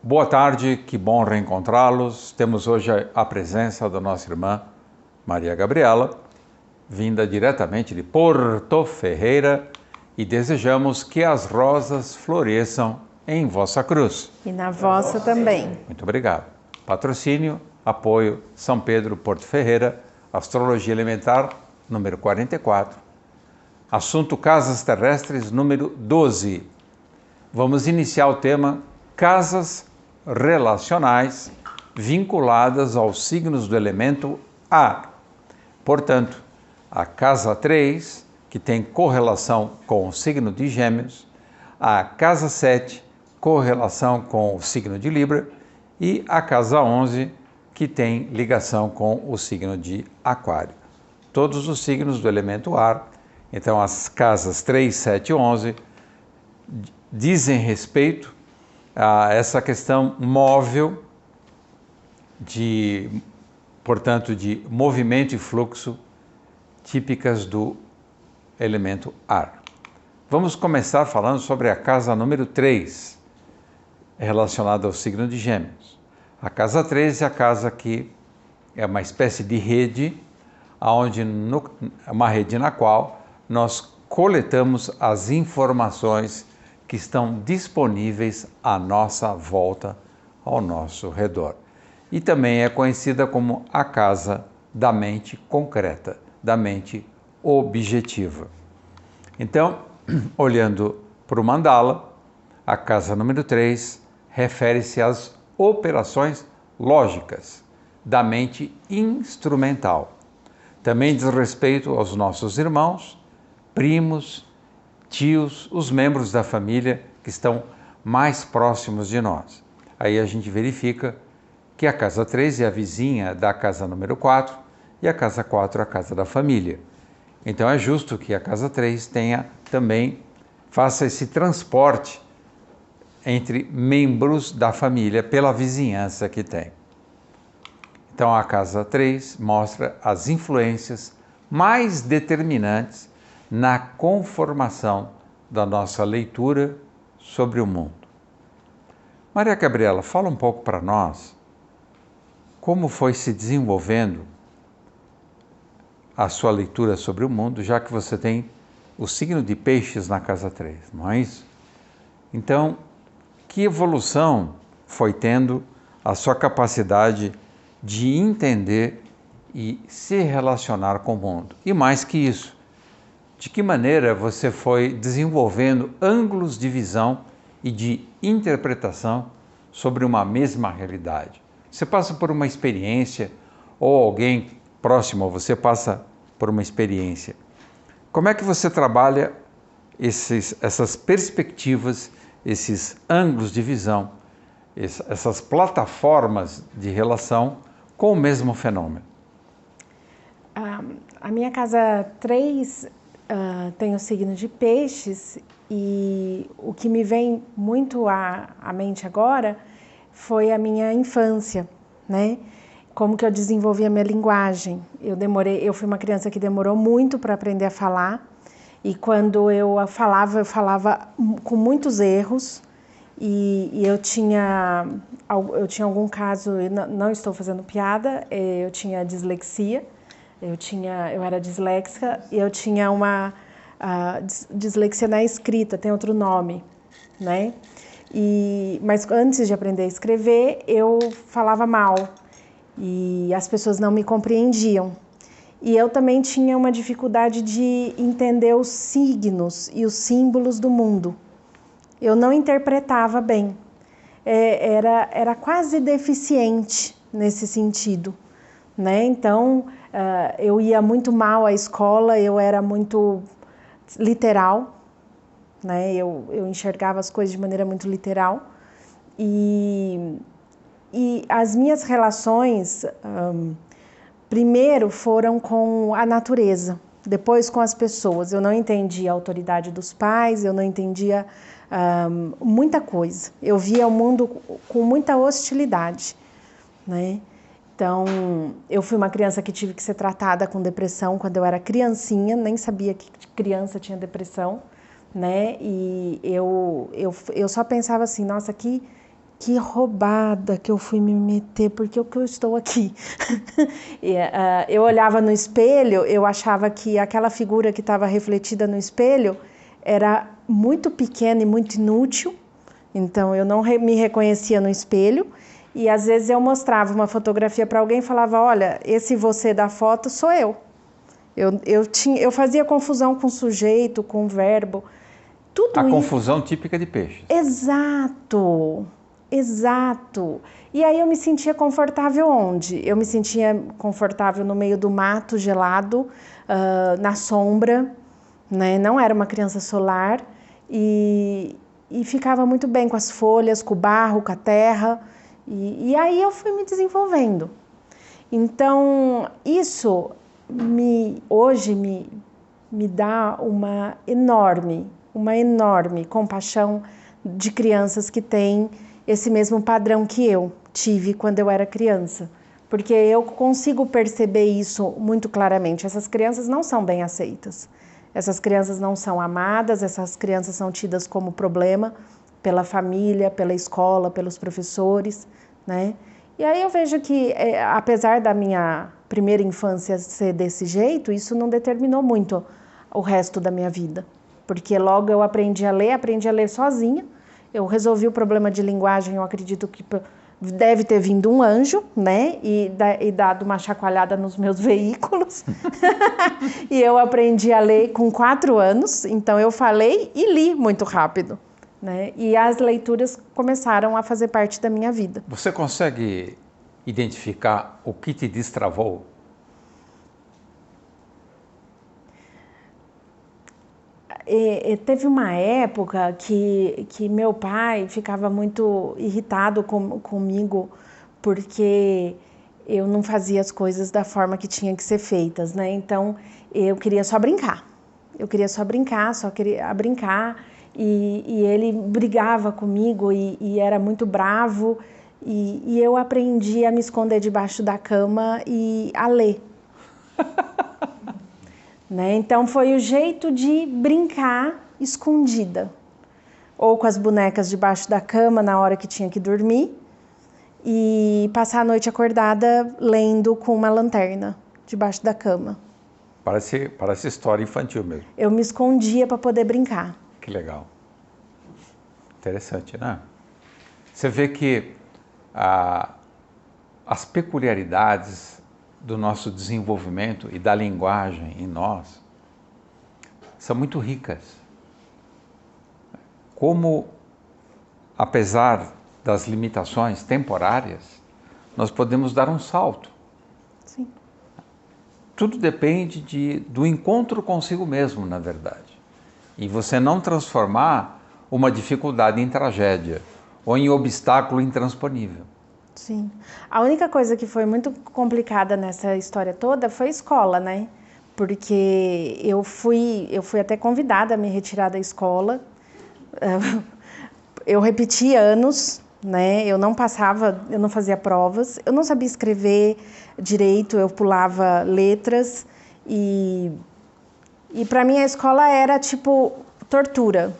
Boa tarde, que bom reencontrá-los. Temos hoje a presença da nossa irmã Maria Gabriela, vinda diretamente de Porto Ferreira, e desejamos que as rosas floresçam em vossa cruz. E na vossa também. Muito obrigado. Patrocínio, apoio, São Pedro, Porto Ferreira, Astrologia Elementar, número 44. Assunto Casas Terrestres, número 12. Vamos iniciar o tema Casas relacionais vinculadas aos signos do elemento ar. Portanto, a casa 3, que tem correlação com o signo de Gêmeos, a casa 7, correlação com o signo de Libra, e a casa 11, que tem ligação com o signo de Aquário. Todos os signos do elemento ar. Então, as casas 3, 7 e 11 dizem respeito a essa questão móvel, portanto, de movimento e fluxo típicas do elemento ar. Vamos começar falando sobre a casa número 3, relacionada ao signo de Gêmeos. A casa 3 é a casa que é uma espécie de rede, uma rede na qual nós coletamos as informações que estão disponíveis à nossa volta, ao nosso redor. E também é conhecida como a casa da mente concreta, da mente objetiva. Então, olhando para o mandala, a casa número 3 refere-se às operações lógicas da mente instrumental. Também diz respeito aos nossos irmãos, primos, tios, os membros da família que estão mais próximos de nós. Aí a gente verifica que a casa 3 é a vizinha da casa número 4 e a casa 4 a casa da família. Então é justo que a casa 3 faça esse transporte entre membros da família pela vizinhança que tem. Então a casa 3 mostra as influências mais determinantes na conformação da nossa leitura sobre o mundo. Maria Gabriela, fala um pouco para nós como foi se desenvolvendo a sua leitura sobre o mundo, já que você tem o signo de Peixes na casa 3, não é isso? Então, que evolução foi tendo a sua capacidade de entender e se relacionar com o mundo? E mais que isso, de que maneira você foi desenvolvendo ângulos de visão e de interpretação sobre uma mesma realidade? Você passa por uma experiência, ou alguém próximo a você passa por uma experiência. Como é que você trabalha essas perspectivas, esses ângulos de visão, essas plataformas de relação com o mesmo fenômeno? A minha casa 3 tem o signo de Peixes, e o que me vem muito à mente agora foi a minha infância, né? Como que eu desenvolvi a minha linguagem. Eu fui uma criança que demorou muito para aprender a falar, e quando eu falava com muitos erros, e eu tinha algum caso, não estou fazendo piada, eu tinha dislexia. Eu era disléxica e eu tinha uma dislexia na escrita, tem outro nome, né? Mas antes de aprender a escrever, eu falava mal e as pessoas não me compreendiam. E eu também tinha uma dificuldade de entender os signos e os símbolos do mundo. Eu não interpretava bem, era quase deficiente nesse sentido, né? Então, eu ia muito mal à escola, eu era muito literal, né? Eu enxergava as coisas de maneira muito literal, e as minhas relações primeiro foram com a natureza, depois com as pessoas. Eu não entendia a autoridade dos pais, eu não entendia muita coisa. Eu via o mundo com muita hostilidade, né? Então, eu fui uma criança que tive que ser tratada com depressão quando eu era criancinha, nem sabia que criança tinha depressão, né? E eu só pensava assim, nossa, que que roubada que eu fui me meter, porque o que eu estou aqui? Eu olhava no espelho, eu achava que aquela figura que estava refletida no espelho era muito pequena e muito inútil, então eu não me reconhecia no espelho, e às vezes eu mostrava uma fotografia para alguém e falava, olha, esse você da foto sou eu. Eu fazia confusão com o sujeito, com o verbo, tudo A isso. confusão típica de peixes. Exato, exato. E aí eu me sentia confortável onde? Eu me sentia confortável no meio do mato gelado, na sombra, né? Não era uma criança solar e ficava muito bem com as folhas, com o barro, com a terra. E aí eu fui me desenvolvendo. Então, isso hoje me dá uma enorme compaixão de crianças que têm esse mesmo padrão que eu tive quando eu era criança. Porque eu consigo perceber isso muito claramente. Essas crianças não são bem aceitas. Essas crianças não são amadas, essas crianças são tidas como problema pela família, pela escola, pelos professores, né? E aí eu vejo que, apesar da minha primeira infância ser desse jeito, isso não determinou muito o resto da minha vida. Porque logo eu aprendi a ler sozinha. Eu resolvi o problema de linguagem, eu acredito que deve ter vindo um anjo, né? E dado uma chacoalhada nos meus veículos. E eu aprendi a ler com 4 anos, então eu falei e li muito rápido, né? E as leituras começaram a fazer parte da minha vida. Você consegue identificar o que te destravou? Teve uma época que meu pai ficava muito irritado comigo porque eu não fazia as coisas da forma que tinha que ser feitas, né? Então eu queria só brincar. Só queria brincar e ele brigava comigo e era muito bravo e eu aprendi a me esconder debaixo da cama e a ler. Né? Então foi o jeito de brincar escondida, ou com as bonecas debaixo da cama na hora que tinha que dormir e passar a noite acordada lendo com uma lanterna debaixo da cama. Parece história infantil mesmo. Eu me escondia para poder brincar. Que legal. Interessante, né? Você vê que as peculiaridades do nosso desenvolvimento e da linguagem em nós são muito ricas. Como, apesar das limitações temporárias, nós podemos dar um salto. Sim. Tudo depende do encontro consigo mesmo, na verdade. E você não transformar uma dificuldade em tragédia ou em obstáculo intransponível. Sim. A única coisa que foi muito complicada nessa história toda foi a escola, né? Porque eu fui até convidada a me retirar da escola. Eu repeti anos, né? Eu não passava, eu não fazia provas, eu não sabia escrever direito, eu pulava letras e para mim a escola era tipo tortura.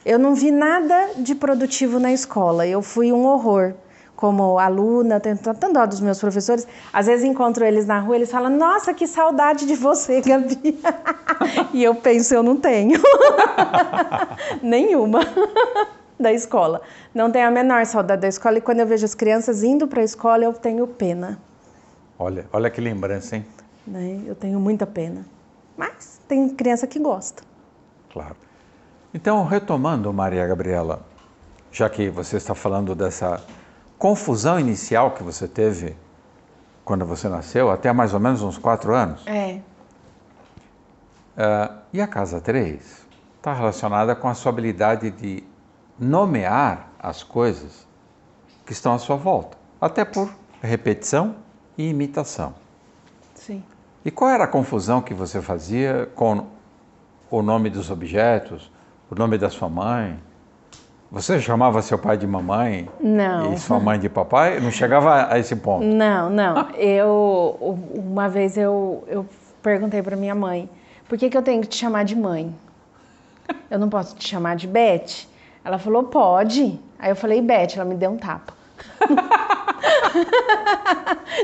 Eu não vi nada de produtivo na escola, eu fui um horror. Como aluna, tenho tanta dó dos meus professores, às vezes encontro eles na rua, eles falam, nossa, que saudade de você, Gabi. E eu penso, eu não tenho. Nenhuma da escola. Não tenho a menor saudade da escola, e quando eu vejo as crianças indo para a escola, eu tenho pena. Olha que lembrança, hein? Né? Eu tenho muita pena. Mas tem criança que gosta. Claro. Então, retomando, Maria Gabriela, já que você está falando dessa confusão inicial que você teve quando você nasceu, até mais ou menos uns 4 anos. E a casa 3 está relacionada com a sua habilidade de nomear as coisas que estão à sua volta, até por repetição e imitação. Sim. E qual era a confusão que você fazia com o nome dos objetos, o nome da sua mãe? Você chamava seu pai de mamãe? Não. E sua mãe de papai? Não chegava a esse ponto? Não. Uma vez eu perguntei para minha mãe, por que eu tenho que te chamar de mãe? Eu não posso te chamar de Beth? Ela falou, pode. Aí eu falei, Beth, ela me deu um tapa.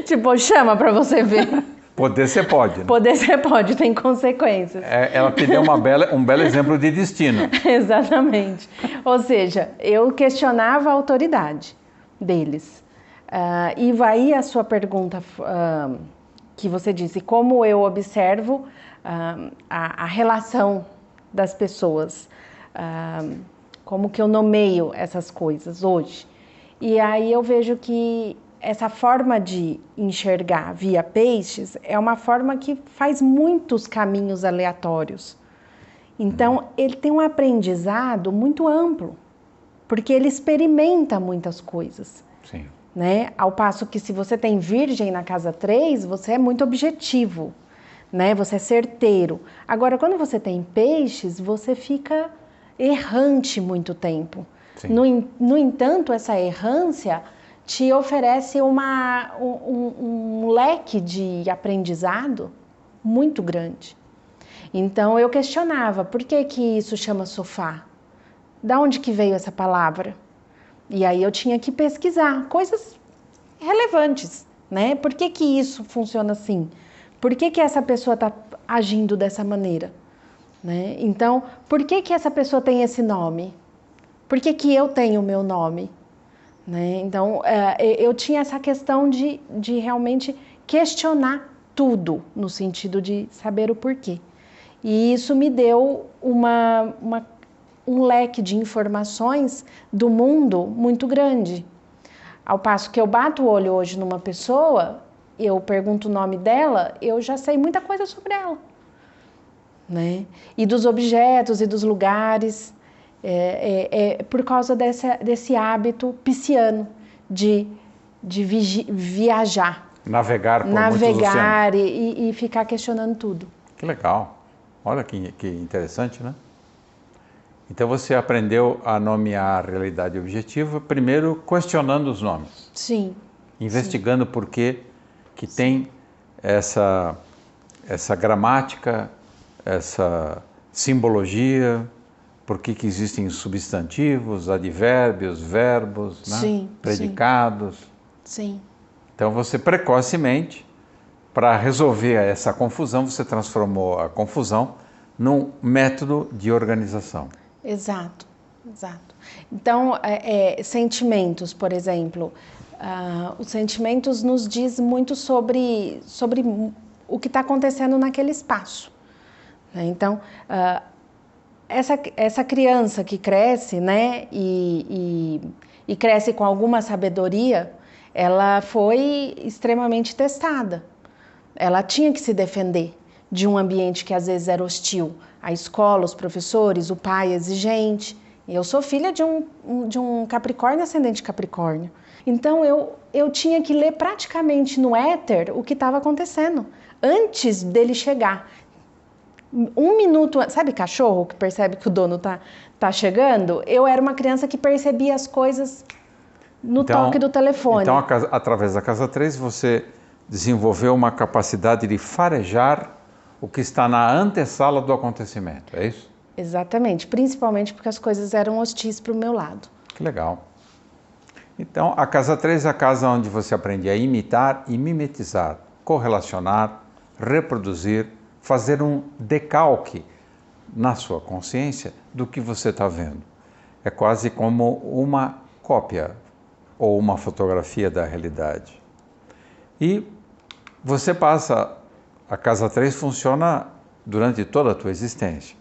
Tipo, chama pra você ver. Poder você pode. Né? Poder você pode, tem consequências. Ela te deu um belo exemplo de destino. Exatamente. Ou seja, eu questionava a autoridade deles. E vai a sua pergunta que você disse, como eu observo a relação das pessoas, como que eu nomeio essas coisas hoje. E aí eu vejo que essa forma de enxergar via peixes é uma forma que faz muitos caminhos aleatórios. Então, ele tem um aprendizado muito amplo, porque ele experimenta muitas coisas. Sim. Né? Ao passo que se você tem virgem na casa 3, você é muito objetivo, né? Você é certeiro. Agora, quando você tem peixes, você fica errante muito tempo. No entanto, essa errância te oferece um leque de aprendizado muito grande. Então, eu questionava, por que que isso chama sofá? Da onde que veio essa palavra? E aí eu tinha que pesquisar coisas relevantes, né? Por que que isso funciona assim? Por que que essa pessoa está agindo dessa maneira? Né? Então, por que que essa pessoa tem esse nome? Por que que eu tenho o meu nome? Né? Então, eu tinha essa questão de realmente questionar tudo, no sentido de saber o porquê. E isso me deu um leque de informações do mundo muito grande. Ao passo que eu bato o olho hoje numa pessoa, eu pergunto o nome dela, eu já sei muita coisa sobre ela. Né? E dos objetos e dos lugares, por causa desse hábito pisciano de viajar. Navegar por muitos oceanos. E ficar questionando tudo. Que legal. Olha que interessante, né? Então você aprendeu a nomear a realidade objetiva, primeiro questionando os nomes. Sim. Investigando por que tem essa gramática, essa simbologia, por que existem substantivos, advérbios, verbos, né? Sim, predicados. Sim. Então você precocemente, para resolver essa confusão, você transformou a confusão num método de organização. Exato, exato. Então, sentimentos, por exemplo, os sentimentos nos diz muito sobre o que está acontecendo naquele espaço. Né? Então, essa criança que cresce, né, e cresce com alguma sabedoria, ela foi extremamente testada. Ela tinha que se defender de um ambiente que às vezes era hostil. A escola, os professores, o pai exigente. E eu sou filha de um Capricórnio ascendente Capricórnio. Então eu tinha que ler praticamente no éter o que estava acontecendo antes dele chegar. Um minuto, sabe cachorro que percebe que o dono tá chegando? Eu era uma criança que percebia as coisas no toque do telefone. Então, através da casa 3, você desenvolveu uma capacidade de farejar o que está na antessala do acontecimento, é isso? Exatamente, principalmente porque as coisas eram hostis para o meu lado. Que legal. Então, a casa 3 é a casa onde você aprende a imitar e mimetizar, correlacionar, reproduzir, fazer um decalque na sua consciência do que você está vendo. É quase como uma cópia ou uma fotografia da realidade. E você passa, a casa 3 funciona durante toda a tua existência.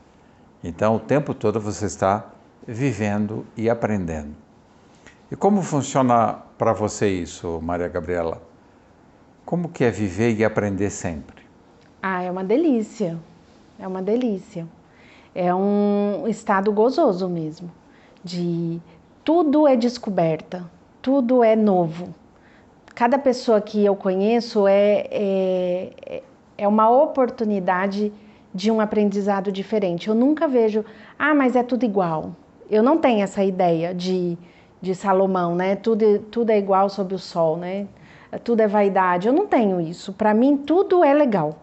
Então, o tempo todo você está vivendo e aprendendo. E como funciona para você isso, Maria Gabriela? Como que é viver e aprender sempre? É uma delícia. É uma delícia. É um estado gozoso mesmo. Tudo é descoberta, tudo é novo. Cada pessoa que eu conheço é uma oportunidade de um aprendizado diferente. Eu nunca vejo, mas é tudo igual. Eu não tenho essa ideia de Salomão, né? Tudo é igual sob o sol, né? Tudo é vaidade. Eu não tenho isso. Para mim, tudo é legal.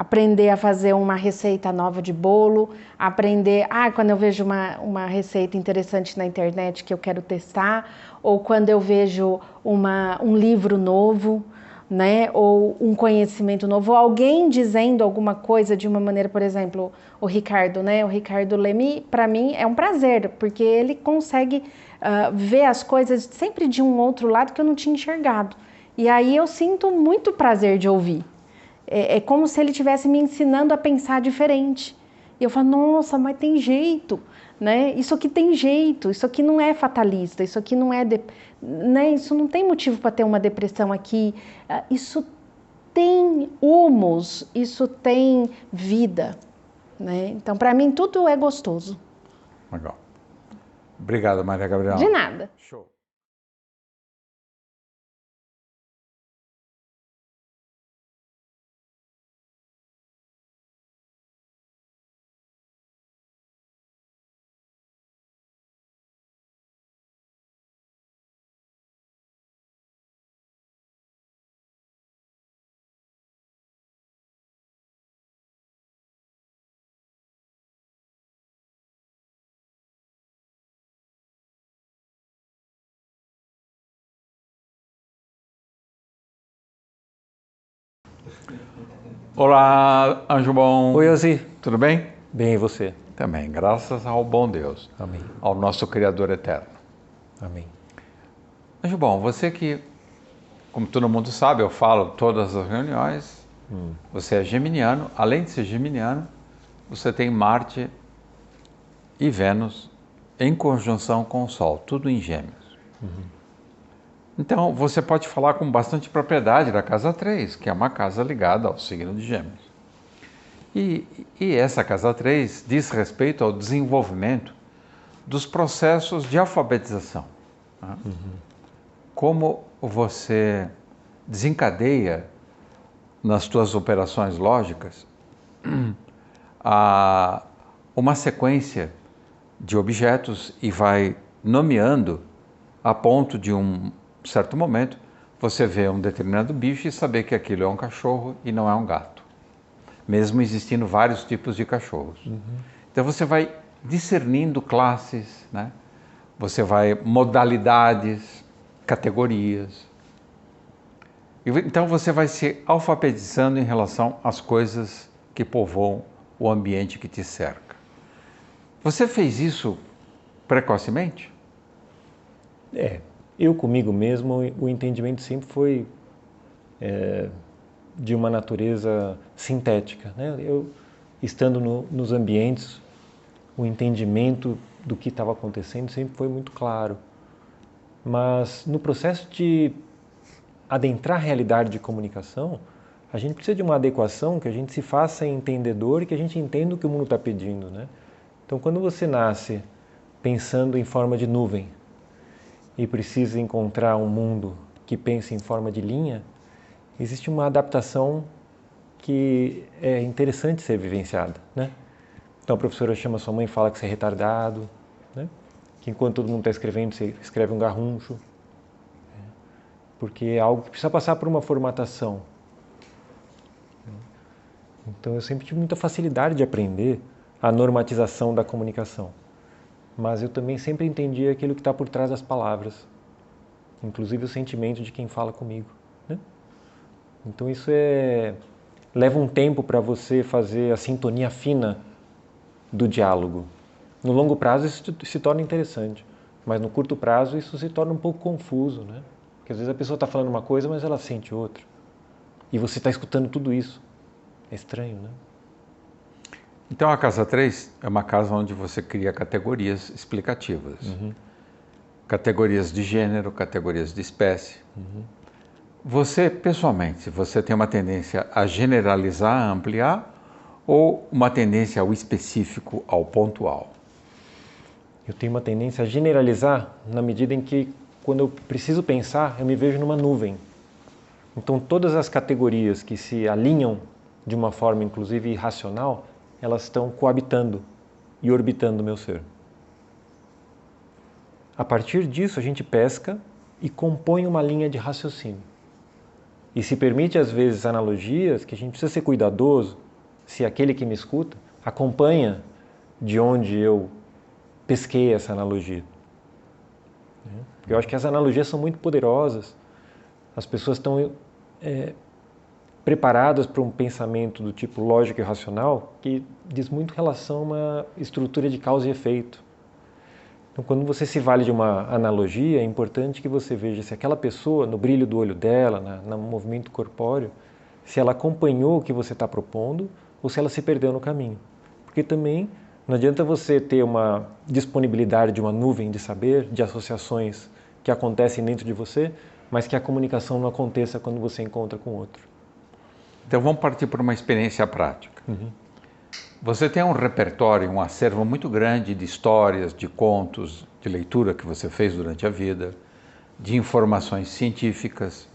aprender a fazer uma receita nova de bolo, aprender, quando eu vejo uma receita interessante na internet que eu quero testar, ou quando eu vejo um livro novo, né, ou um conhecimento novo, ou alguém dizendo alguma coisa de uma maneira, por exemplo, o Ricardo, né, o Ricardo Leme, para mim é um prazer, porque ele consegue ver as coisas sempre de um outro lado que eu não tinha enxergado. E aí eu sinto muito prazer de ouvir. É como se ele estivesse me ensinando a pensar diferente. E eu falo, nossa, mas tem jeito, né? Isso aqui tem jeito, isso aqui não é fatalista, isso aqui não é... né? Isso não tem motivo para ter uma depressão aqui. Isso tem humus, isso tem vida, né? Então, para mim, tudo é gostoso. Legal. Obrigado, Maria Gabriela. De nada. Show. Olá, Anjo Bom. Oi, Ozzy. Tudo bem? Bem, e você? Também, graças ao bom Deus. Amém. Ao nosso Criador eterno. Amém. Anjo Bom, você que, como todo mundo sabe, eu falo todas as reuniões, você é geminiano. Além de ser geminiano, você tem Marte e Vênus em conjunção com o Sol, tudo em Gêmeos. Então, você pode falar com bastante propriedade da casa 3, que é uma casa ligada ao signo de Gêmeos. E essa casa 3 diz respeito ao desenvolvimento dos processos de alfabetização. Né? Como você desencadeia nas suas operações lógicas uma sequência de objetos e vai nomeando a ponto de um certo momento você vê um determinado bicho e saber que aquilo é um cachorro e não é um gato, mesmo existindo vários tipos de cachorros. Então você vai discernindo classes, né? Você vai modalidades, categorias. Então você vai se alfabetizando em relação às coisas que povoam o ambiente que te cerca. Você fez isso precocemente? Eu comigo mesmo, o entendimento sempre foi de uma natureza sintética, né? Eu, estando nos ambientes, o entendimento do que estava acontecendo sempre foi muito claro. Mas no processo de adentrar a realidade de comunicação, a gente precisa de uma adequação, que a gente se faça entendedor e que a gente entenda o que o mundo está pedindo, né? Então, quando você nasce pensando em forma de nuvem e precisa encontrar um mundo que pense em forma de linha, existe uma adaptação que é interessante ser vivenciada, né? Então, a professora chama sua mãe e fala que você é retardado, né? Que enquanto todo mundo está escrevendo, você escreve um garruncho, porque é algo que precisa passar por uma formatação. Então, eu sempre tive muita facilidade de aprender a normatização da comunicação. Mas eu também sempre entendi aquilo que está por trás das palavras, inclusive o sentimento de quem fala comigo, né? Então isso leva um tempo para você fazer a sintonia fina do diálogo. No longo prazo isso se torna interessante, mas no curto prazo isso se torna um pouco confuso, né? Porque às vezes a pessoa está falando uma coisa, mas ela sente outra. E você está escutando tudo isso. É estranho, né? Então a casa 3 é uma casa onde você cria categorias explicativas. Categorias de gênero, categorias de espécie. Você, pessoalmente, você tem uma tendência a generalizar, a ampliar, ou uma tendência ao específico, ao pontual? Eu tenho uma tendência a generalizar na medida em que, quando eu preciso pensar, eu me vejo numa nuvem. Então todas as categorias que se alinham de uma forma, inclusive, irracional, elas estão coabitando e orbitando o meu ser. A partir disso, a gente pesca e compõe uma linha de raciocínio. E se permite, às vezes, analogias que a gente precisa ser cuidadoso, se aquele que me escuta acompanha de onde eu pesquei essa analogia. Eu acho que as analogias são muito poderosas. As pessoas estão preparadas para um pensamento do tipo lógico e racional que diz muito relação a uma estrutura de causa e efeito. Então, quando você se vale de uma analogia, é importante que você veja se aquela pessoa, no brilho do olho dela, no movimento corpóreo, se ela acompanhou o que você está propondo ou se ela se perdeu no caminho. Porque também não adianta você ter uma disponibilidade de uma nuvem de saber, de associações que acontecem dentro de você, mas que a comunicação não aconteça quando você encontra com outro. Então vamos partir para uma experiência prática. Você tem um repertório, um acervo muito grande de histórias, de contos, de leitura que você fez durante a vida, de informações científicas,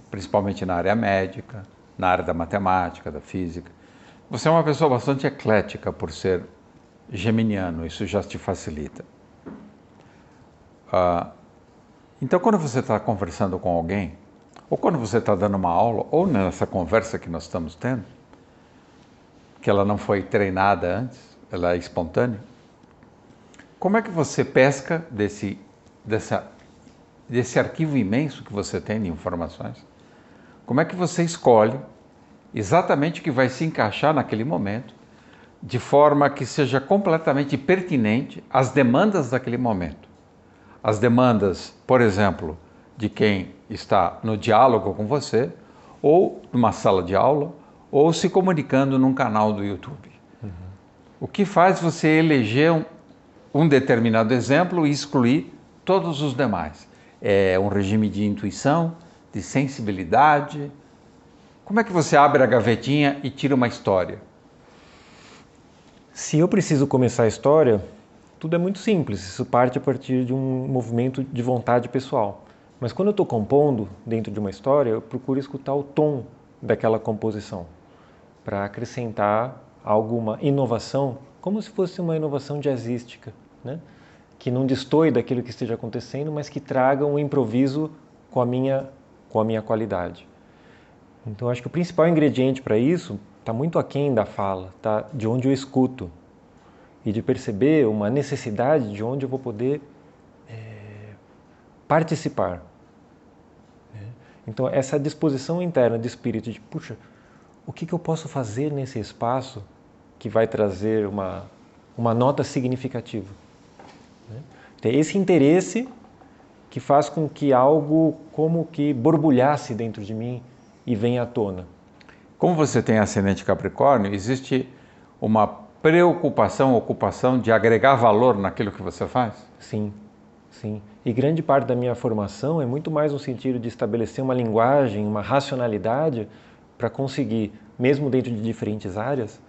principalmente na área médica, na área da matemática, da física. Você é uma pessoa bastante eclética por ser geminiano, isso já te facilita. Então, quando você está conversando com alguém, ou quando você está dando uma aula, ou nessa conversa que nós estamos tendo, que ela não foi treinada antes, ela é espontânea, como é que você pesca desse arquivo imenso que você tem de informações? Como é que você escolhe exatamente o que vai se encaixar naquele momento, de forma que seja completamente pertinente às demandas daquele momento? As demandas, por exemplo, de quem está no diálogo com você, ou numa sala de aula, ou se comunicando num canal do YouTube. O que faz você eleger um determinado exemplo e excluir todos os demais? É um regime de intuição, de sensibilidade? Como é que você abre a gavetinha e tira uma história? Se eu preciso começar a história, tudo é muito simples, isso parte a partir de um movimento de vontade pessoal. Mas quando eu estou compondo dentro de uma história, eu procuro escutar o tom daquela composição, para acrescentar alguma inovação, como se fosse uma inovação jazzística, né? Que não destoe daquilo que esteja acontecendo, mas que traga um improviso com a minha qualidade. Então, acho que o principal ingrediente para isso está muito aquém da fala, tá? De onde eu escuto e de perceber uma necessidade de onde eu vou poder participar. Então, essa disposição interna de espírito de, puxa, o que eu posso fazer nesse espaço que vai trazer uma nota significativa? Então, esse interesse que faz com que algo como que borbulhasse dentro de mim e venha à tona. Como você tem ascendente Capricórnio, existe uma preocupação, ocupação de agregar valor naquilo que você faz? Sim, sim. E grande parte da minha formação é muito mais no sentido de estabelecer uma linguagem, uma racionalidade para conseguir, mesmo dentro de diferentes áreas,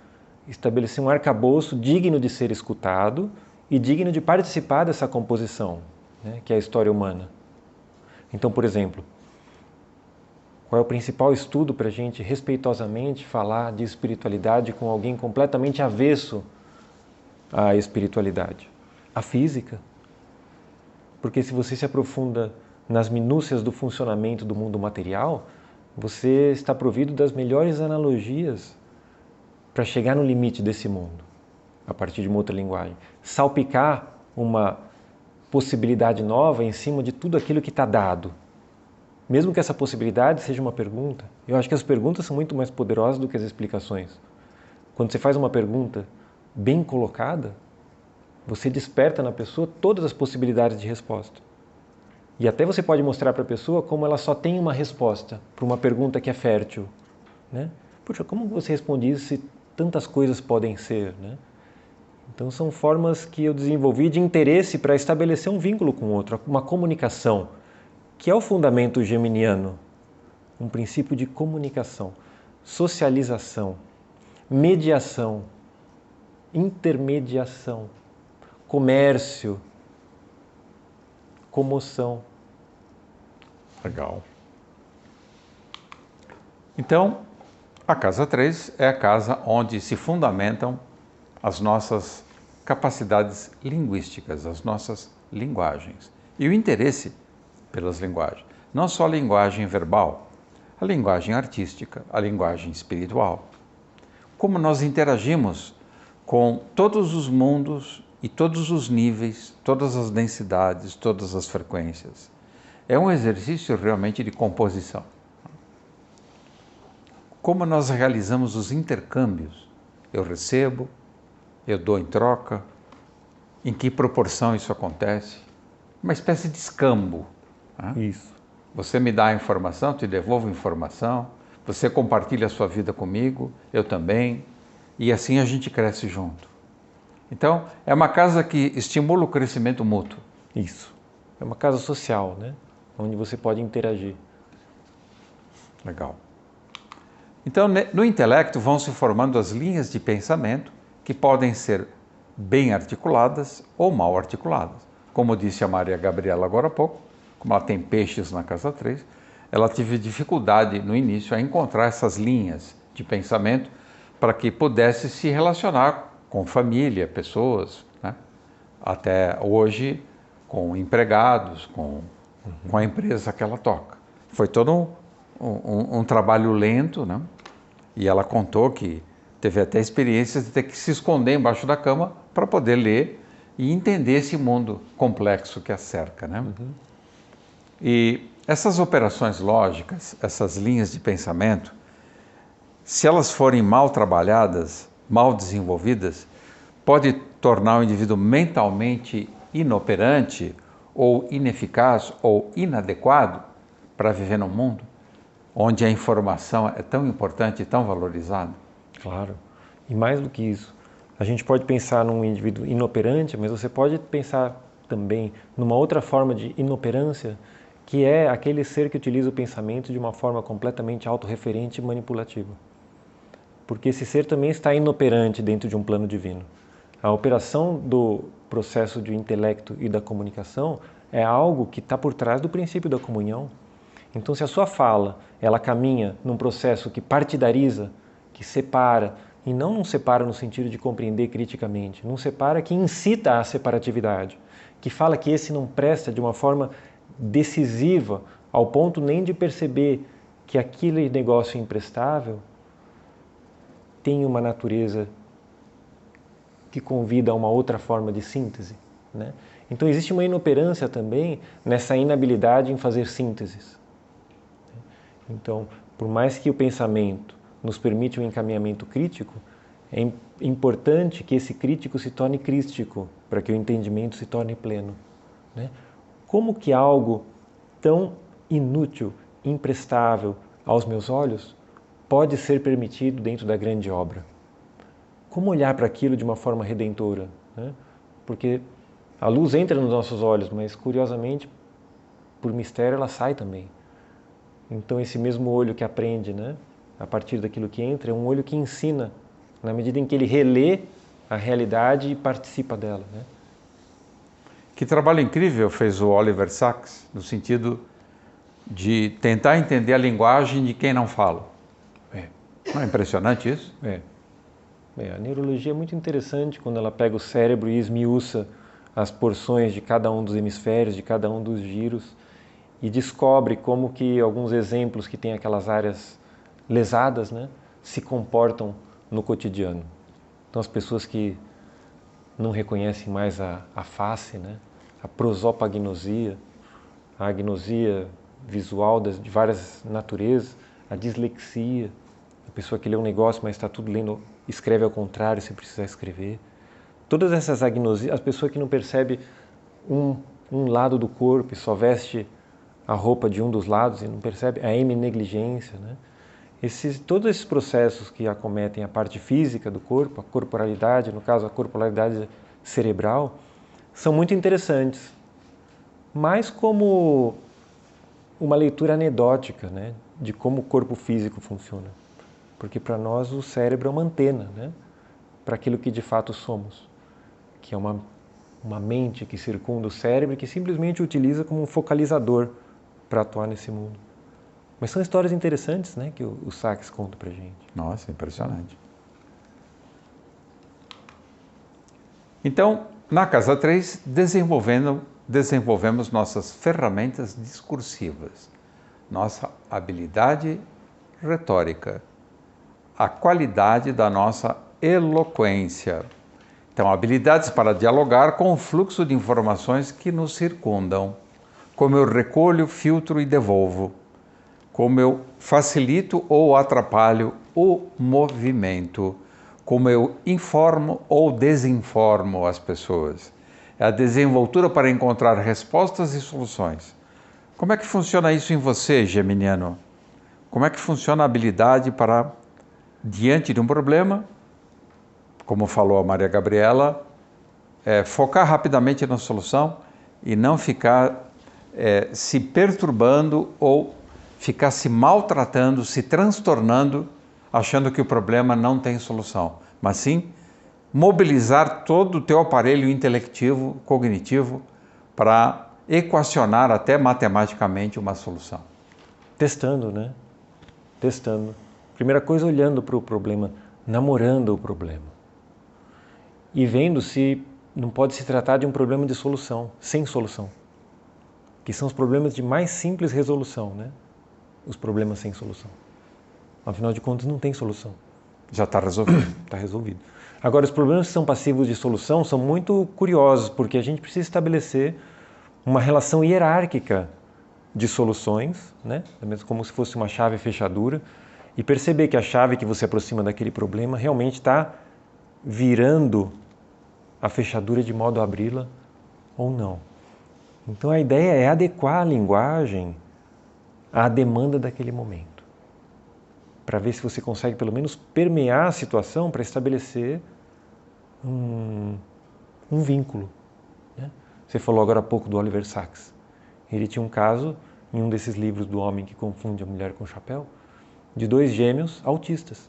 estabelecer um arcabouço digno de ser escutado e digno de participar dessa composição, né, que é a história humana. Então, por exemplo, qual é o principal estudo para a gente respeitosamente falar de espiritualidade com alguém completamente avesso à espiritualidade? A física. Porque se você se aprofunda nas minúcias do funcionamento do mundo material, você está provido das melhores analogias para chegar no limite desse mundo, a partir de uma outra linguagem. Salpicar uma possibilidade nova em cima de tudo aquilo que está dado. Mesmo que essa possibilidade seja uma pergunta, eu acho que as perguntas são muito mais poderosas do que as explicações. Quando você faz uma pergunta bem colocada, você desperta na pessoa todas as possibilidades de resposta. E até você pode mostrar para a pessoa como ela só tem uma resposta para uma pergunta que é fértil, né? Puxa, como você responde isso se tantas coisas podem ser, né? Então são formas que eu desenvolvi de interesse para estabelecer um vínculo com o outro, uma comunicação, que é o fundamento geminiano, um princípio de comunicação, socialização, mediação, intermediação, comércio, comoção. Legal. Então, a casa 3 é a casa onde se fundamentam as nossas capacidades linguísticas, as nossas linguagens. E o interesse pelas linguagens. Não só a linguagem verbal, a linguagem artística, a linguagem espiritual. como nós interagimos com todos os mundos e todos os níveis, todas as densidades, todas as frequências. É um exercício realmente de composição. Como nós realizamos os intercâmbios? Eu recebo, eu dou em troca, em que proporção isso acontece? Uma espécie de escambo. Né? Isso. Você me dá a informação, te devolvo a informação, você compartilha a sua vida comigo, eu também, e assim a gente cresce junto. Então, é uma casa que estimula o crescimento mútuo. Isso. É uma casa social, né? Onde você pode interagir. Legal. Então, no intelecto vão se formando as linhas de pensamento que podem ser bem articuladas ou mal articuladas. Como disse a Maria Gabriela agora há pouco, como ela tem peixes na casa 3, ela teve dificuldade no início a encontrar essas linhas de pensamento para que pudesse se relacionar com família, pessoas, né? Até hoje com empregados, com a empresa que ela toca. Foi todo um trabalho lento, né? E ela contou que teve até experiências de ter que se esconder embaixo da cama para poder ler e entender esse mundo complexo que a cerca, né? E essas operações lógicas, essas linhas de pensamento, se elas forem mal trabalhadas, mal desenvolvidas, pode tornar o indivíduo mentalmente inoperante ou ineficaz ou inadequado para viver no mundo onde a informação é tão importante e tão valorizada. Claro. E mais do que isso, a gente pode pensar num indivíduo inoperante, mas você pode pensar também numa outra forma de inoperância, que é aquele ser que utiliza o pensamento de uma forma completamente autorreferente e manipulativa. Porque esse ser também está inoperante dentro de um plano divino. A operação do processo de intelecto e da comunicação é algo que está por trás do princípio da comunhão. Então, se a sua fala, ela caminha num processo que partidariza, que separa, e não separa no sentido de compreender criticamente, não separa que incita à separatividade, que fala que esse não presta de uma forma decisiva, ao ponto nem de perceber que aquele negócio imprestável tem uma natureza que convida a uma outra forma de síntese, né? Então existe uma inoperância também nessa inabilidade em fazer sínteses. Então, por mais que o pensamento nos permite um encaminhamento crítico, é importante que esse crítico se torne crístico, para que o entendimento se torne pleno, né? Como que algo tão inútil, imprestável aos meus olhos, pode ser permitido dentro da grande obra? Como olhar para aquilo de uma forma redentora, né? Porque a luz entra nos nossos olhos, mas curiosamente, por mistério, ela sai também. Então esse mesmo olho que aprende, né, a partir daquilo que entra, é um olho que ensina, na medida em que ele relê a realidade e participa dela, né? Que trabalho incrível fez o Oliver Sacks, no sentido de tentar entender a linguagem de quem não fala. Não é impressionante isso? A neurologia é muito interessante quando ela pega o cérebro e esmiuça as porções de cada um dos hemisférios, de cada um dos giros, e descobre como que alguns exemplos que têm aquelas áreas lesadas, né, se comportam no cotidiano. Então as pessoas que não reconhecem mais a face, né, a prosopagnosia, a agnosia visual de várias naturezas, a dislexia, a pessoa que lê um negócio, mas está tudo lendo, escreve ao contrário se precisar escrever. Todas essas agnosias, a pessoa que não percebe um lado do corpo e só veste a roupa de um dos lados e não percebe a heminegligência, né? Todos esses processos que acometem a parte física do corpo, a corporalidade, no caso a corporalidade cerebral, são muito interessantes, mas como uma leitura anedótica, né, de como o corpo físico funciona. Porque para nós o cérebro é uma antena, né, para aquilo que de fato somos, que é uma mente que circunda o cérebro e que simplesmente o utiliza como um focalizador para atuar nesse mundo. Mas são histórias interessantes, né, que o Sacks conta para a gente. Nossa, impressionante. Então, na Casa 3, desenvolvemos nossas ferramentas discursivas, nossa habilidade retórica, a qualidade da nossa eloquência. Então, habilidades para dialogar com o fluxo de informações que nos circundam. Como eu recolho, filtro e devolvo. Como eu facilito ou atrapalho o movimento. Como eu informo ou desinformo as pessoas. É a desenvoltura para encontrar respostas e soluções. Como é que funciona isso em você, geminiano? Como é que funciona a habilidade para, diante de um problema, como falou a Maria Gabriela, focar rapidamente na solução e não ficar se perturbando ou ficar se maltratando, se transtornando, achando que o problema não tem solução, mas sim mobilizar todo o teu aparelho intelectivo, cognitivo, para equacionar até matematicamente uma solução. Testando, né? Testando. Primeira coisa, olhando para o problema, namorando o problema. E vendo se não pode se tratar de um problema de solução, sem solução. Que são os problemas de mais simples resolução, né? Os problemas sem solução. Afinal de contas, não tem solução. Já está resolvido. Está resolvido. Agora, os problemas que são passivos de solução são muito curiosos, porque a gente precisa estabelecer uma relação hierárquica de soluções, né? Como se fosse uma chave fechadura, e perceber que a chave que você aproxima daquele problema realmente está virando a fechadura de modo a abri-la ou não. Então a ideia é adequar a linguagem à demanda daquele momento, para ver se você consegue pelo menos permear a situação para estabelecer um vínculo. Né? Você falou agora há pouco do Oliver Sacks. Ele tinha um caso, em um desses livros do homem que confunde a mulher com o chapéu, de 2 gêmeos autistas.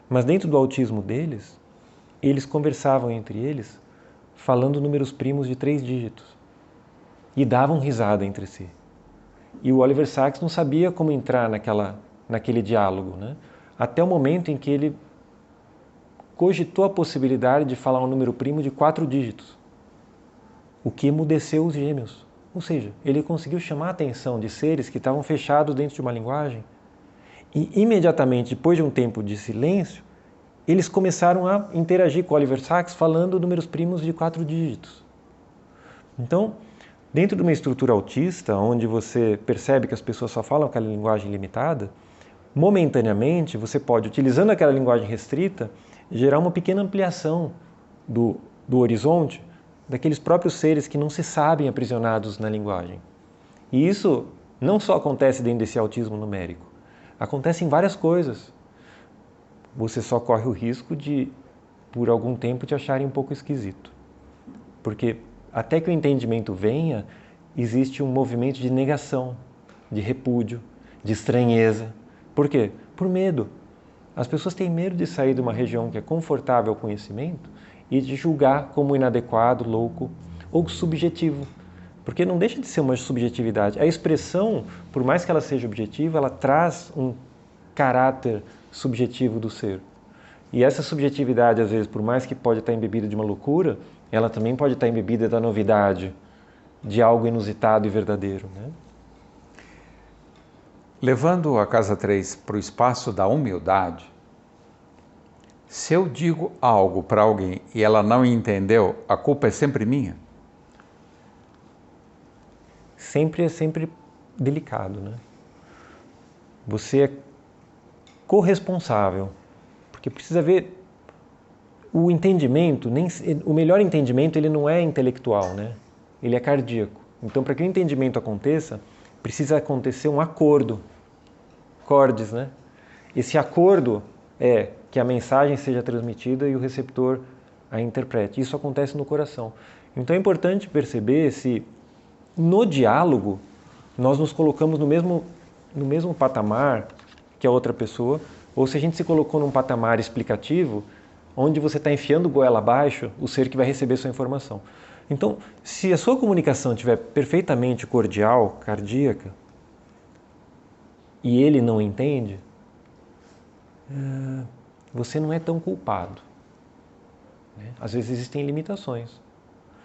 Mas dentro do autismo deles, eles conversavam entre eles falando números primos de 3 dígitos e davam risada entre si. E o Oliver Sacks não sabia como entrar naquele diálogo, né? Até o momento em que ele cogitou a possibilidade de falar um número primo de 4 dígitos, o que emudeceu os gêmeos. Ou seja, ele conseguiu chamar a atenção de seres que estavam fechados dentro de uma linguagem e imediatamente, depois de um tempo de silêncio, eles começaram a interagir com Oliver Sacks falando números primos de 4 dígitos. Então, dentro de uma estrutura autista, onde você percebe que as pessoas só falam aquela linguagem limitada, momentaneamente você pode, utilizando aquela linguagem restrita, gerar uma pequena ampliação do horizonte daqueles próprios seres que não se sabem aprisionados na linguagem. E isso não só acontece dentro desse autismo numérico, acontece em várias coisas. Você só corre o risco de, por algum tempo, te acharem um pouco esquisito. Porque até que o entendimento venha, existe um movimento de negação, de repúdio, de estranheza. Por quê? Por medo. As pessoas têm medo de sair de uma região que é confortável ao conhecimento e de julgar como inadequado, louco ou subjetivo. Porque não deixa de ser uma subjetividade. A expressão, por mais que ela seja objetiva, ela traz um caráter subjetivo do ser. E essa subjetividade, às vezes, por mais que pode estar embebida de uma loucura, ela também pode estar embebida da novidade, de algo inusitado e verdadeiro, né? Levando a casa 3 para o espaço da humildade, se eu digo algo para alguém e ela não entendeu, a culpa é sempre minha? Sempre é sempre delicado, né? Você é corresponsável, porque precisa ver o entendimento, o melhor entendimento ele não é intelectual, né? Ele é cardíaco. Então, para que o entendimento aconteça, precisa acontecer um acordo, cordes, né? Esse acordo é que a mensagem seja transmitida e o receptor a interprete. Isso acontece no coração. Então é importante perceber se no diálogo nós nos colocamos no mesmo patamar que a outra pessoa, ou se a gente se colocou num patamar explicativo, onde você está enfiando goela abaixo o ser que vai receber sua informação. Então, se a sua comunicação estiver perfeitamente cordial, cardíaca, e ele não entende, você não é tão culpado. Né? Às vezes existem limitações.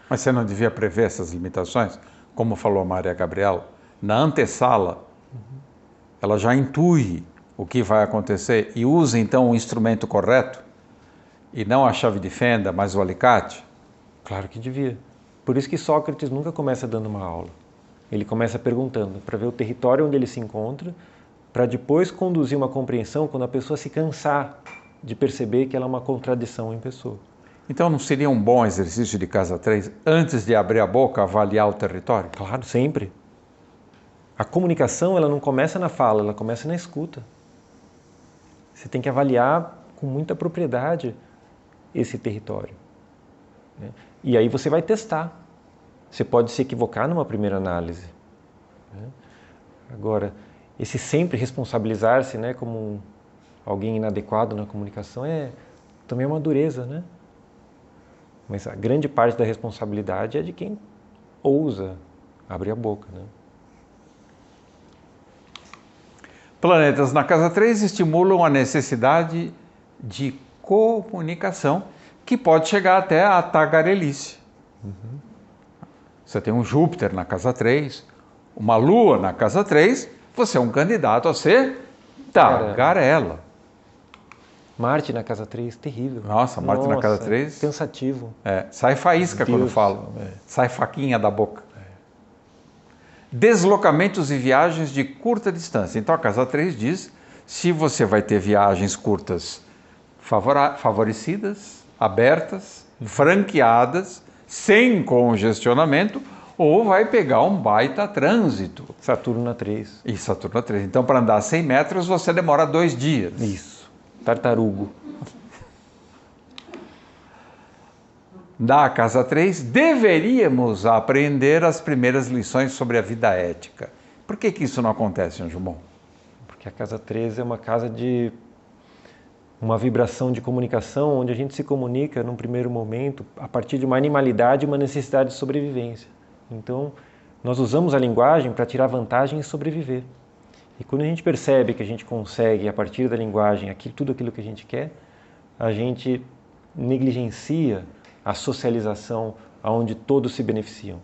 Mas você não devia prever essas limitações? Como falou a Maria Gabriela, na antessala, ela já intui o que vai acontecer e usa então o instrumento correto e não a chave de fenda, mas o alicate? Claro que devia. Por isso que Sócrates nunca começa dando uma aula. Ele começa perguntando, para ver o território onde ele se encontra, para depois conduzir uma compreensão quando a pessoa se cansar de perceber que ela é uma contradição em pessoa. Então não seria um bom exercício de casa 3, antes de abrir a boca, avaliar o território? Claro, sempre. A comunicação, ela não começa na fala, ela começa na escuta. Você tem que avaliar com muita propriedade esse território. E aí você vai testar. Você pode se equivocar numa primeira análise. Agora, esse sempre responsabilizar-se, né, como alguém inadequado na comunicação também é uma dureza, né? Mas a grande parte da responsabilidade é de quem ousa abrir a boca, né? Planetas na casa 3 estimulam a necessidade de comunicação, que pode chegar até a tagarelice. Você tem um Júpiter na casa 3, uma Lua na casa 3, você é um candidato a ser tagarela. Marte na casa 3, terrível. Nossa, Marte na casa 3... cansativo. Sai faísca quando falo. Sai faquinha da boca. Deslocamentos e viagens de curta distância. Então a casa 3 diz se você vai ter viagens curtas favorecidas, abertas, franqueadas, sem congestionamento, ou vai pegar um baita trânsito. Saturno na 3. E Saturno na 3. Então para andar 100 metros você demora 2 dias. Isso. Tartarugo. Da casa 3, deveríamos aprender as primeiras lições sobre a vida ética. Por que isso não acontece, Anjo Bom? Porque a casa 3 é uma casa de uma vibração de comunicação, onde a gente se comunica num primeiro momento a partir de uma animalidade e uma necessidade de sobrevivência. Então, nós usamos a linguagem para tirar vantagem e sobreviver. E quando a gente percebe que a gente consegue, a partir da linguagem, tudo aquilo que a gente quer, a gente negligencia a socialização onde todos se beneficiam.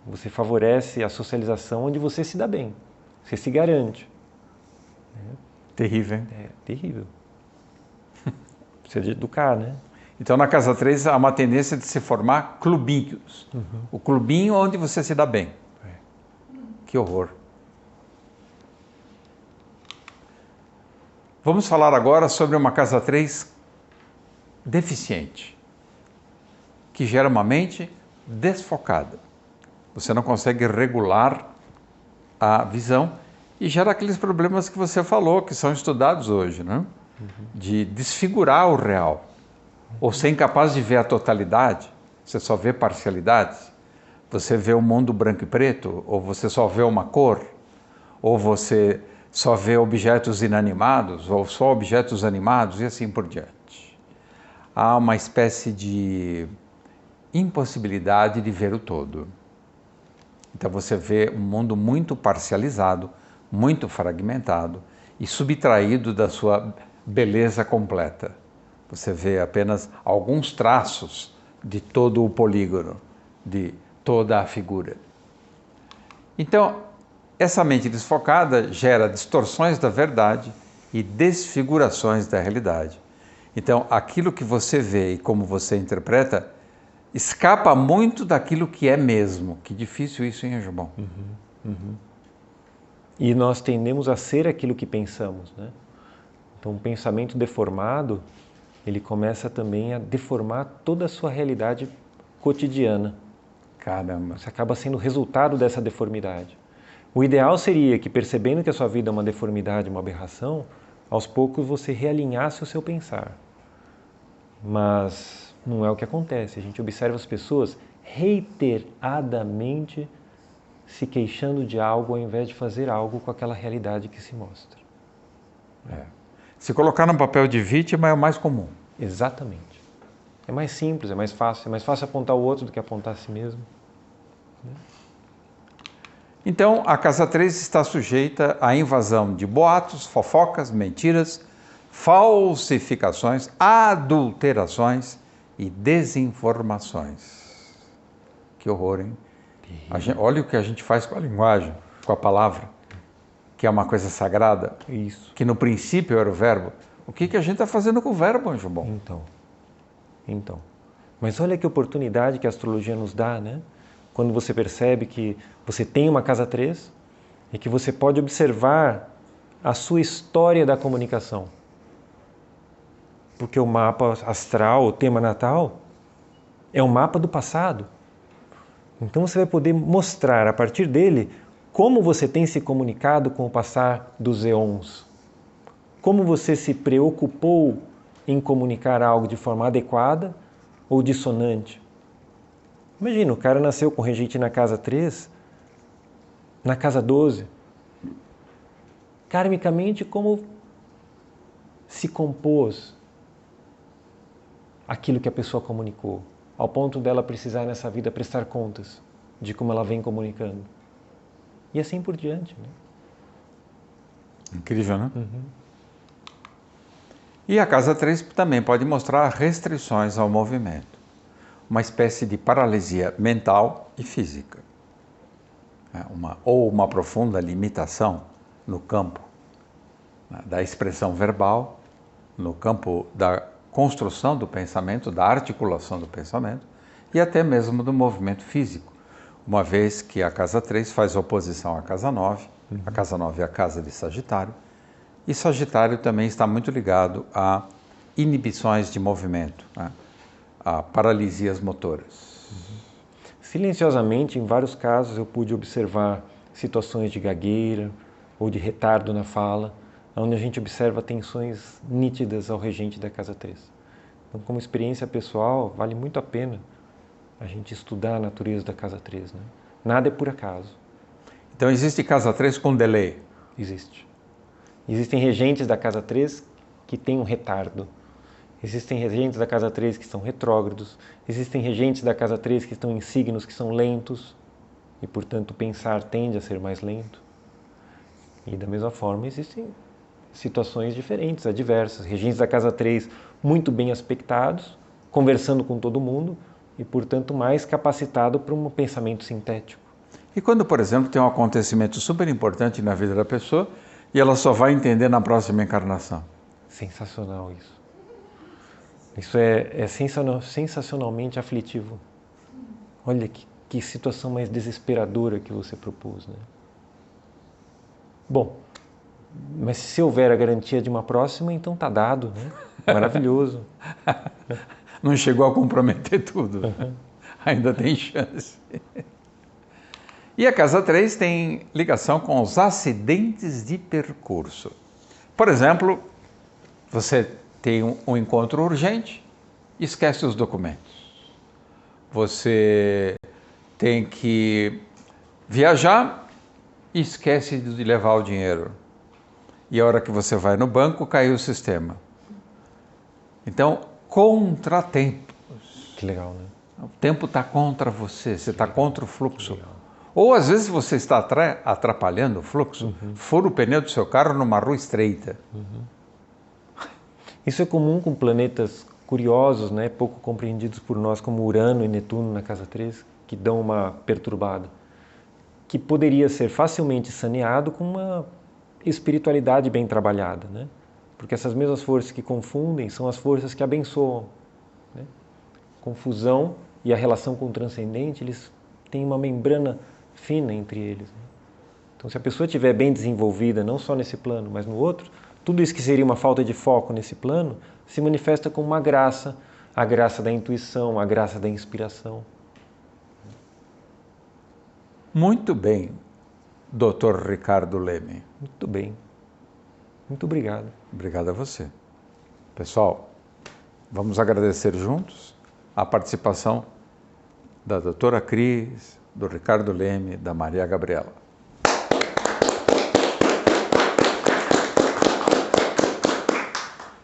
Você favorece a socialização onde você se dá bem, você se garante. Terrível, hein? É terrível. Precisa educar, né? Então na casa 3 há uma tendência de se formar clubinhos. O clubinho onde você se dá bem. Que horror. Vamos falar agora sobre uma casa 3 deficiente, que gera uma mente desfocada. Você não consegue regular a visão e gera aqueles problemas que você falou, que são estudados hoje, né? De desfigurar o real, ou ser incapaz de ver a totalidade, você só vê parcialidades, você vê o mundo branco e preto, ou você só vê uma cor, ou você só vê objetos inanimados, ou só objetos animados, e assim por diante. Há uma espécie de impossibilidade de ver o todo. Então você vê um mundo muito parcializado, muito fragmentado e subtraído da sua beleza completa. Você vê apenas alguns traços de todo o polígono, de toda a figura. Então, essa mente desfocada gera distorções da verdade e desfigurações da realidade. Então, aquilo que você vê e como você interpreta escapa muito daquilo que é mesmo. Que difícil isso, hein, Anjo Bom? E nós tendemos a ser aquilo que pensamos, né? Então, um pensamento deformado, ele começa também a deformar toda a sua realidade cotidiana. Caramba! Você acaba sendo resultado dessa deformidade. O ideal seria que, percebendo que a sua vida é uma deformidade, uma aberração, aos poucos você realinhasse o seu pensar. Mas não é o que acontece. A gente observa as pessoas reiteradamente se queixando de algo ao invés de fazer algo com aquela realidade que se mostra. Se colocar no papel de vítima é o mais comum. Exatamente. É mais simples, é mais fácil apontar o outro do que apontar a si mesmo. Então, a casa 3 está sujeita à invasão de boatos, fofocas, mentiras, falsificações, adulterações e desinformações. Que horror, hein? Olha o que a gente faz com a linguagem, com a palavra. que é uma coisa sagrada, Isso. que no princípio era o verbo, o que a gente está fazendo com o verbo, anjo bom? Então. Mas olha que oportunidade que a astrologia nos dá, né? Quando você percebe que você tem uma casa 3 e que você pode observar a sua história da comunicação. Porque o mapa astral, o tema natal, é um mapa do passado. Então você vai poder mostrar a partir dele como você tem se comunicado com o passar dos eons. Como você se preocupou em comunicar algo de forma adequada ou dissonante. Imagina, o cara nasceu com regente na casa 3, na casa 12. Karmicamente, como se compôs aquilo que a pessoa comunicou, ao ponto dela precisar nessa vida prestar contas de como ela vem comunicando. E assim por diante. Né? Incrível, né? E a casa 3 também pode mostrar restrições ao movimento, uma espécie de paralisia mental e física, ou uma profunda limitação no campo da expressão verbal, no campo da construção do pensamento, da articulação do pensamento e até mesmo do movimento físico, uma vez que a casa 3 faz oposição à casa 9, a casa 9 é a casa de Sagitário, e Sagitário também está muito ligado a inibições de movimento, né? A paralisias motoras. Silenciosamente, em vários casos, eu pude observar situações de gagueira ou de retardo na fala, onde a gente observa tensões nítidas ao regente da casa 3. Então, como experiência pessoal, vale muito a pena a gente estudar a natureza da casa 3. Né? Nada é por acaso. Então existe casa 3 com delay? Existe. Existem regentes da casa 3 que têm um retardo. Existem regentes da casa 3 que são retrógrados. Existem regentes da casa 3 que estão em signos que são lentos e, portanto, pensar tende a ser mais lento. E, da mesma forma, existem situações diferentes, adversas. Regentes da casa 3 muito bem aspectados, conversando com todo mundo e, portanto, mais capacitado para um pensamento sintético. E quando, por exemplo, tem um acontecimento super importante na vida da pessoa e ela só vai entender na próxima encarnação? Sensacional isso. Isso é sensacionalmente aflitivo. Olha que situação mais desesperadora que você propôs, né? Bom, mas se houver a garantia de uma próxima, então está dado, né? Maravilhoso. Não chegou a comprometer tudo. Ainda tem chance. E a casa 3 tem ligação com os acidentes de percurso. Por exemplo, você tem um encontro urgente e esquece os documentos. Você tem que viajar e esquece de levar o dinheiro. E a hora que você vai no banco, caiu o sistema. Então, contratempos. Que legal, né? O tempo está contra você, você está contra o fluxo. Ou às vezes você está atrapalhando o fluxo, fura o pneu do seu carro numa rua estreita. Isso é comum com planetas curiosos, né? Pouco compreendidos por nós, como Urano e Netuno na casa 3, que dão uma perturbada, que poderia ser facilmente saneado com uma espiritualidade bem trabalhada, né? Porque essas mesmas forças que confundem são as forças que abençoam. Né? Confusão e a relação com o transcendente, eles têm uma membrana fina entre eles. Né? Então, se a pessoa estiver bem desenvolvida, não só nesse plano, mas no outro, tudo isso que seria uma falta de foco nesse plano se manifesta como uma graça, a graça da intuição, a graça da inspiração. Muito bem, Dr. Ricardo Leme. Muito bem. Muito obrigado. Obrigado a você. Pessoal, vamos agradecer juntos a participação da doutora Cris, do Ricardo Leme, da Maria Gabriela.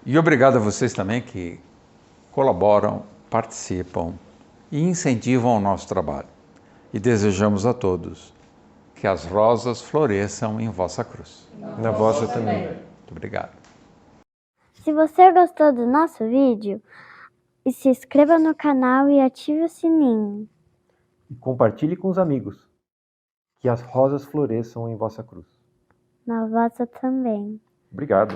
E obrigado a vocês também que colaboram, participam e incentivam o nosso trabalho. E desejamos a todos que as rosas floresçam em vossa cruz. Na vossa também. Muito obrigado. Se você gostou do nosso vídeo, se inscreva no canal e ative o sininho. E compartilhe com os amigos. Que as rosas floresçam em vossa cruz. Na vossa também. Obrigado.